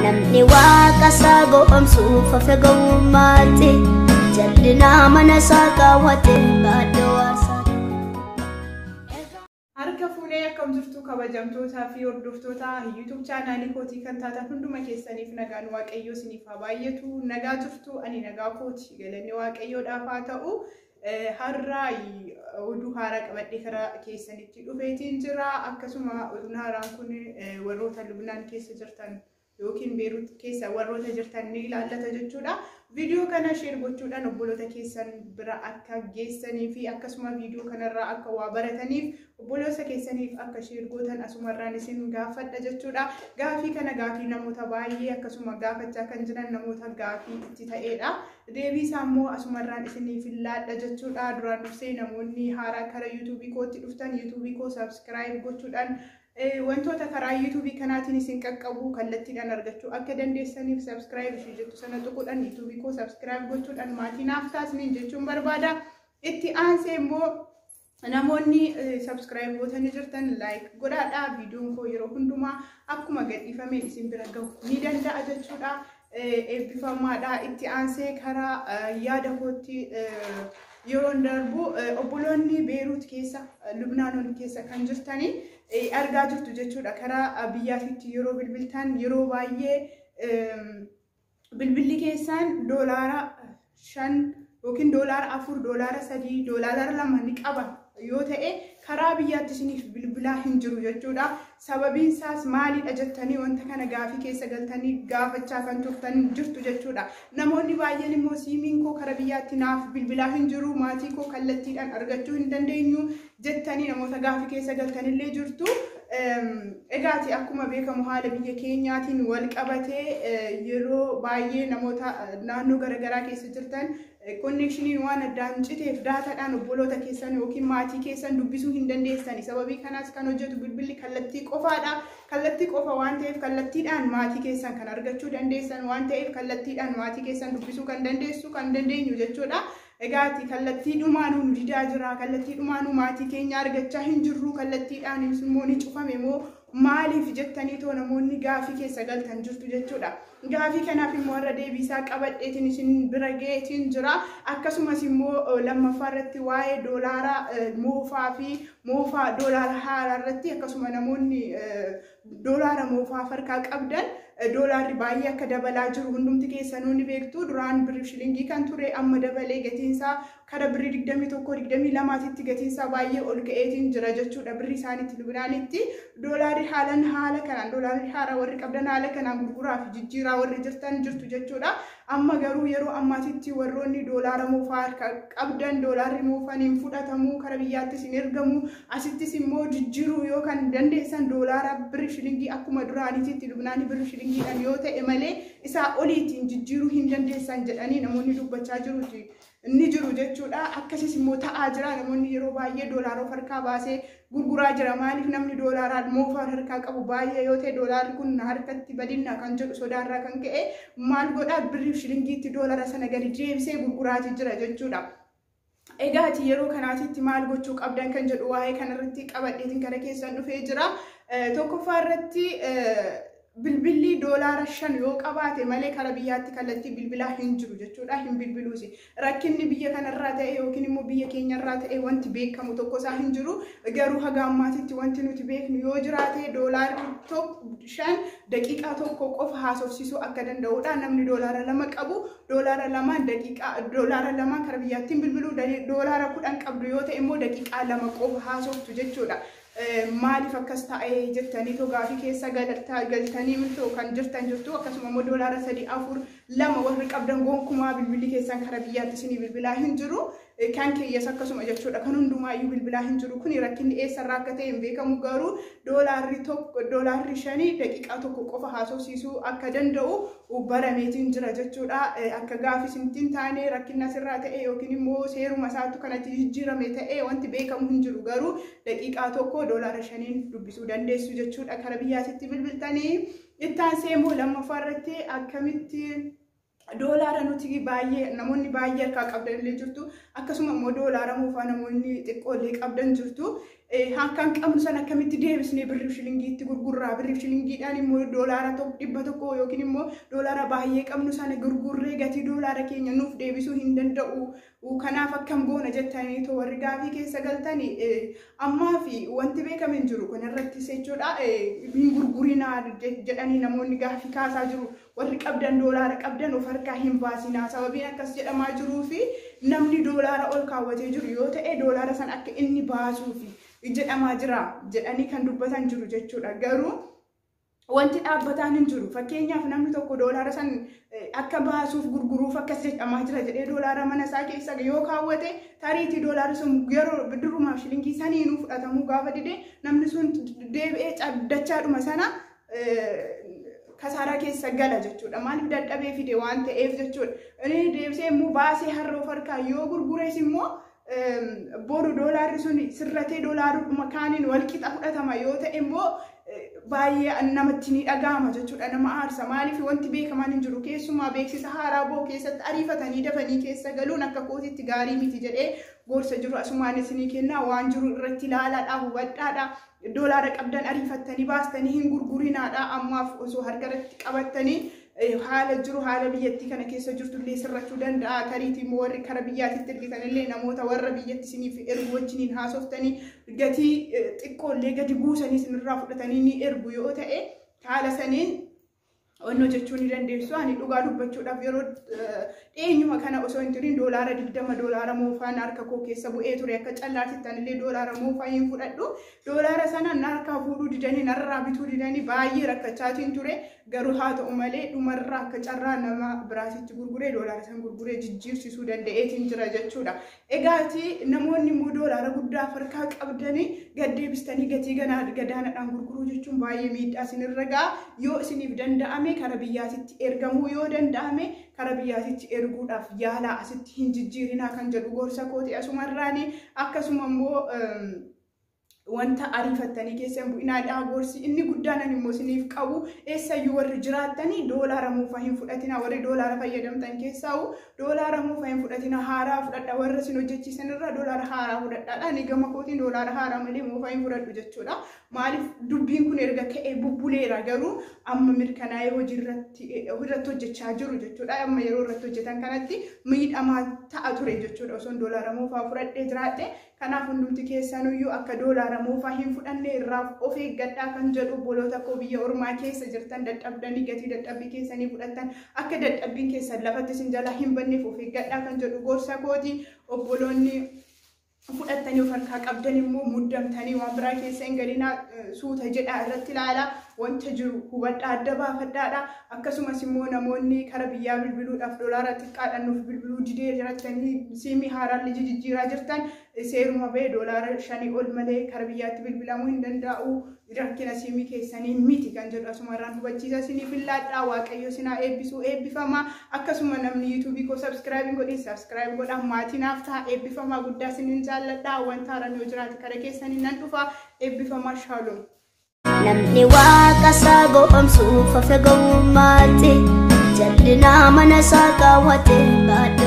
namni waaqa isaa goomsuuf hafe gowwummaatti jallinaa mana isaa kaawwate baadhoo harka fuunee akkam jirtu kabajamtootaa fi hordoftoota YouTube chaanaalii kootii kan taatan hunduma keessaniif nagaan waaqayyoo isiniif haa baay'atu. Nagaa jirtu ani nagaa kooti galanni waaqayyoodhaaf haa ta'u. Har'a oduu haaraa qabadhee karaa keessanitti dhufeetiin jira. Akkasuma oduun haaraan kun warroota Lubnaan keessa jirtan yookiin Beirut keessa warroota jirtan ni ilaallata jechuudha. Viidiyoo kana share gochuudhaan obboloota keessan bira akka geessanii fi akkasuma viidiyoo kanarraa akka waa barataniif obboloota keessaniif akka share gootan asumarraan isin gaafadha jechuudha. Gaafii kana gaafii namoota baay'ee akkasuma gaafachaa kan jiran namoota gaafii itti ta'edha. Deebii isaa immoo asumarraan isiniif laadha jechuudha. Duraan dursee namoonni haaraa karaa YouTube kootti dhuftan YouTube koo subscribe gochuudhaan wantoota karaa YouTube kanaatiin isin qaqqabu kallattiidhaan argachuu akka dandeessaniif subscribe ishee jettu sana tuquudhaan YouTube koo subscribe gochuudhaan maatii naaf taasisanii jechuun barbaada. Itti aansee immoo namoonni subscribe gootanii jirtan like godhaadha. Viidiyoon koo yeroo hundumaa akkuma gadhiifame isin bira gahu ni danda'a jechuudha. Eebbifamaadha. Itti aansee karaa yaada kootti yeroo darbu obboloonni Beirut keessa Lubnaan keessa kan jirtanii argaa jirtu jechuudha. Karaa biyyaatitti yeroo bilbiltan yeroo baay'ee bilbilli keessan $5 yookiin $4, $3, $2 ni qaba yoo ta'e karaa biyyaatti isiniif bilbilaa hin jiru jechuudha. Sababiin isaas maalidha jettanii wanta kana gaafii keessa galtanii gaafachaa kan turtan jirtu jechuudha. Namoonni baay'een immoo siimiin koo karaa biyyaatti naaf bilbilaa hin jiru, maatii koo kallattiidhaan argachuu hin dandeenyu jettanii namoota gaafii keessa galtanillee jirtu. Egaati akkuma beekamu haala biyya keenyaatiin wal qabatee yeroo baay'ee namoota naannoo garaagaraa keessa jirtan konneekshiniin waan addaan citeef daataadhaan obboloota keessan yookiin maatii keessan dubbisuu hin dandeessani. Sababii kanaas kan hojjetu bilbilli kallattii qofaadha. Kallattii qofa waan ta'eef kallattiidhaan maatii keessan kan argachuu dandeessan waan ta'eef kallattiidhaan maatii keessan dubbisuu kan dandeenyu jechuudha. Egaati kallattii dhumaanuu nu didaa jira. Kallattii dhumaanuu maatii keenya argachaa hin jirru. Kallattiidhaan immoo ni cufame moo maaliif jettanii too namoonni gaafii keessa galtan jirtu jechuudha. Gaafii kanaaf immoo har'a deebii isaa qabadheetiin isin bira geetiin jira. Akkasumas immoo lammaffaa irratti waa'ee doolaara moofaa fi moofaa doolaara haaraa irratti akkasuma namoonni doolaara moofaa harkaa qabdan doolaarri baay'ee akka dabalaa jiru hundumti keessanuu ni beektu. Duraan birrii shilingii kan ture amma dabalee gatiinsaa kara birrii 21-22tti gatiinsaa baay'ee ol ka'eetiin jira jechuudha. Birrii isaaniitti Lubnaanitti doolaarri haala kanaan doolaarri haaraa warri qabdan haala kanaan gurguraa fi jijjiiraa warri jirtan jirtu jechuudha. Amma garuu yeroo ammaatitti warroonni doolaara moofaa harka qabdan doolaarri moofaan hin fudhatamu kara biyyaattis hin ergamu. Asittis immoo jijjiiruu yoo kan dandeessan doolaara birrii shilingii akkuma duraaniitti Lubnaanii birrii shilingiidhaan yoo ta'e malee isaa oliitiin jijjiiruu hin dandeessan jedhanii namoonni dubbachaa ni jiru jechuudha. Akkasis immoo ta'aa jira. Namoonni yeroo baay'ee doolaara of harkaa baasee gurguraa jira. Maaliif namni doolaaraan moofaa harkaa qabu baay'ee yoo ta'e doolaarri kun harkatti badinna kan jedhu sodaarraa kan ka'e maal godhaa birrii shilingiitti doolaara sana gadi deebisee gurguraatii jira jechuudha. Egaati yeroo kanaatitti maal gochuu qabdan kan jedhu waa'ee kanarratti qabadheetiin kana keessan dhufee jira. Tokkoffaa irratti bilbilli doolaara 5 yoo qabaate malee karaa biyyaatti kallattii bilbilaa hin jiru jechuudha. Hin bilbiluusi. Rakkinni biyya kanarraa ta'e yookiin immoo biyya keenyarraa ta'e wanti beekamu tokko isaa hin jiru. Garuu haga ammaatitti wanti nuti beeknu yoo jiraate doolaarri 5 daqiiqaa tokko qofa haasofsiisuu akka danda'udha. Namni doolaara 2 qabu doolaara 2 daqiiqaa doolaara 2 karaa biyyaatti bilbiluu doolaara 10 qabdu yoo ta'e immoo daqiiqaa 2 qofa haasoftu jechuudha. Maaliif akkas ta'ee jettanii too gaafii keessa galtanii miltoo kan jirtan jirtu. Akkasuma immoo doolaara 3-4 warri qabdan gonkumaa bilbilli keessan karaa biyyaatti isinii bilbilaa hin jiru. Kan keeyyaas akkasuma jechuudha. Kan hundumaayyuu bilbilaa hin jiru. Kun rakkinni eessarraa akka ta'e hin beekamu. Garuu doolaarri 5 daqiiqaa tokko qofa haasofsiisuu akka danda'u barameetiin jira jechuudha. Akka gaafii isintiin taane rakkinni asirraa ta'e yookiin immoo seeruma isaatu kanatti jijjiirame ta'e wanti beekamu hin jiru. Garuu daqiiqaa tokko doolaara 5 dubbisuu dandeessu jechuudha. Karaa biyyaatti bilbiltanii itti aansee immoo lammaffaa irratti akkamitti doolaara nuti baay'ee namoonni baay'ee harkaa qabdan illee jirtu. Akkasuma immoo doolaara moofaa namoonni xiqqoo illee qabdan jirtu. hankan qabnu sana akkamitti deebisnee birrii shilingiitti gurgurraa birrii shilingiidhaan immoo doolaara dhibba tokko yookiin immoo doolaara baay'ee qabnu sana gurgurree gatii doolaara keenya nuuf deebisuu hin danda'u kanaaf akkam goona jettanii too warri gaafii keessa galtanii ammaa fi wanti beekame hin jiru kun irratti jechuudha hin gurgurinaa jedhanii namoonni gaafii kaasaa jiru warri qabdan doolaara qabdan of harkaa hin baasinaa sababiin akkas jedhamaa jiruu fi namni doolaara ol kaawwatee jiru yoo ta'e doolaara san akka inni baasuufi jedhamaa jira jedhanii kan dubbatan jiru jechuudha garuu wanti dhaabbataan hin jiru fakkeenyaaf namni tokko doolaara san akka baasuuf gurguruuf akkas jedhamaa jira jedhee doolaara mana isaa keessa yoo kaawwate tariitii doolaara sun yeroo bidirumaaf shilingii saniinuu fudhatamuu gaafa dide namni sun deebi'ee cabdachaadhuma sana kasaaraa keessa gala jechuudha maaliif dadhabee fide waan ta'eef jechuudha inni deebisee immoo baasee harroo farkaa yoo gurgurees immoo boru doolaarri sun sirratee doolaaruma kaaniin walqixa fudhatama yoo ta'e immoo baay'ee namatti ni dhagahama jechuudha nama aarsa maaliif wanti beekamaan hin jiru keessumaa beeksisa haaraa boo keessatti ariifatanii dafanii keessa galuun akka kootitti gaarii miti jedhee gorsa jiru asumaan isinii kennaa waan jiru irratti ilaalaadhaa hubadhaadhaa doolaara qabdan ariifattanii baastanii hin gurgurinaadhaa ammaaf osoo harkarratti qabattanii haala jiru haala biyyattii kana keessa jirtullee sirrachuu danda'a tariitii immoo warri kara biyyaatitti ergitanillee namoota warra biyyatti isiniif ergu wajjiniin haasoftanii gatii xiqqoollee gadi buusanii isinirraa fudhatanii ni ergu yoo ta'e haala saniin onnoo jechuun ni dandeessu ani dhugaa dubbachuudhaaf yeroo dheenyuma kana osoo hin turin doolaara 20 doolaara moofaan harka koo keessa bu'ee ture akka callaatittanillee doolaara moofaa hin fudhadhu doolaara sana harkaa fuudhuu didanii narraa bituu didanii baay'ee rakkachaatiin ture garuu haa ta'u malee dhumarraa akka carraa nama biraatitti gurguree doolaara san gurguree jijjiirsisuu danda'eetiin jira jechuudha egaati namoonni immoo doolaara guddaa harkaa qabdanii gaddeebistanii gatii gadaanaadhaan gurguruu jechuun baay'ee miidhaa isinirra ga'a yoo isiniif danda'ame kara biyyaatitti ergamuu yoo danda'ame kara biyyaatitti erguudhaaf yaalaa asitti hin jijjiirinaa kan jedhu gorsa kooti asumarraanii akkasuma immoo wanta ariifattanii keessan bu'inaadhaa gorsi inni guddaan immoo isiniif qabu eessayyuu warri jiraattanii doolaara moofaa hin fudhatina warri doolaara fayyadamtan keessaa doolaara moofaa hin fudhatina haaraa fudhadha warra isin hojjechiisan irraa doolaara haaraa fudhadhaadha ni gama kootiin doolaara haaraa malee moofaa hin fudhadhu jechuudha maaliif dubbiin kun erga ka'ee bubbuleera garuu amma mirkanaa'ee hojii irratti hojjechaa jiru jechuudha amma yeroo irratti hojjetan kanatti miidhamaa ta'a ture jechuudha osoon doolaara moofaa fudhadhee jiraadhe kanaaf hundumti keessanuyyuu akka doolaara moofaa hin fudhanne irraa of eeggadhaa kan jedhu obboloota koo biyya ormaa keessa jirtan dadhabdanii gatii dadhabbii keessanii fudhattan akka dadhabbiin keessan lafatti isin jala hin banneef of eeggadhaa kan jedhu gorsa kooti obboloonni fudhattanii of harkaa qabdan immoo muddamtanii waan biraa keessa hin galinaa suuta jedhaa irratti ilaalaa wanta jiru hubadhaa adda baafadhaadha akkasumas immoo namoonni kara biyyaa bilbiluudhaaf doolaara xiqqaadhaan nuuf bilbiluu didee jiraatanii siimii haaraan jijjiiraa jirtan seeruma ba'e doolaara 5 ol malee kara biyyaatti bilbilamuu hin danda'u rakkina siimii keessanii miti kan jedhu asumarraan hubachiisa isiniif ilaalladhaa waaqayyo sinaa eebbisuu eebbifamaa akkasuma namni yuutuubii koo sabskiraayib godhin sabskiraayib godhaa maatiinaaf ta'a eebbifamaa guddaa isiniin jaalladhaa wanta haaraan yoo jiraate kara keessanii nan dhufa eebbifamaa shaaloom. Namni waaqa isaa goomsuuf of eegummaatti jal'inaa mana isaa kaawwate baaduu.